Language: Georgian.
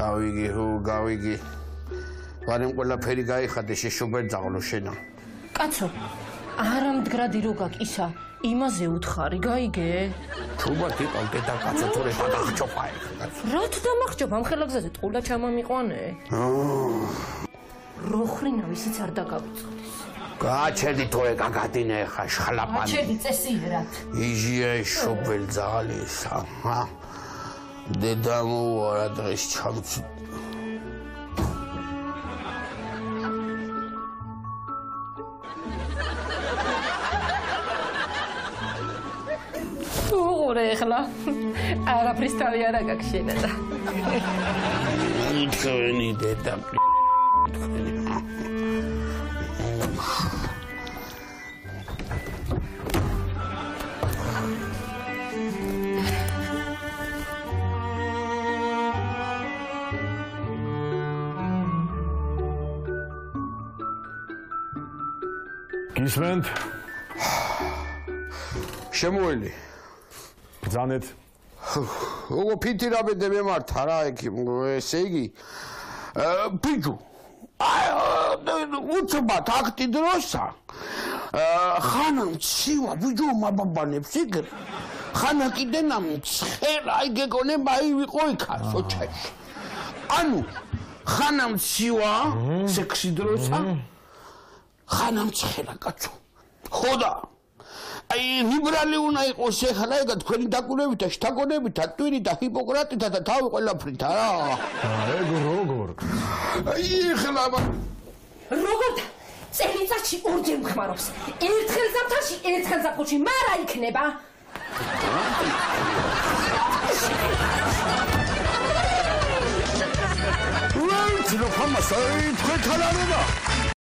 გავიგი. ვარემ ყველაფერი გაიხადე, შეშობერ ძაღლო შენა. კაცო, არა მდგრადი რო გაკისა, იმაზე უთხარი, გაიგე? თუბად იყავ დედა კაცო, თორე დაგახჭოფა ეხლა. რათ დამახჭობ, ამ ხელაგზაზე ტყულა ჩამამიყვანე? რო ხრინა ვისიც არ დაგავიწყდეს. გაჩერდი თორე გაგადინე ხა შხლაპანი. გაჩერდი წესიერად. იჟია შობელ ძაღლისა. დედა მოუარა დღეს ჩამწ უღურე ეხლა არაფრის თავი არა გაქვს შენა და იცვენი დედა გისმენთ? შემოელი. ბრძანეთ. ოგო ფიტირაბედე მემართა რა იქ ესე იგი ბიჭო უცბად აქტი დროსა ხანა მცივა ბიჭო მაბაბანებს იგრ ხანა კიდენა მცხელა აი გეკონე მაი ვიყო იქა სოჩაში ანუ ხანა მცივა სექსი დროსა ხანა მცხელა კაცო ხოდა აი ლიბერალი უნდა იყოს ახლა ეგ თქვენი დაკუნებით და შთაგონებით და ტვინით და ჰიპოკრატით და თავი ყველაფრით არა ეგ როგორ აი ახლა როგორ წელიწადში ორჯერ მხმარობს ერთხელ ზამთარში ერთხელ ზაფხულში მარა იქნება რა თქმა უნდა თქვენ თანამება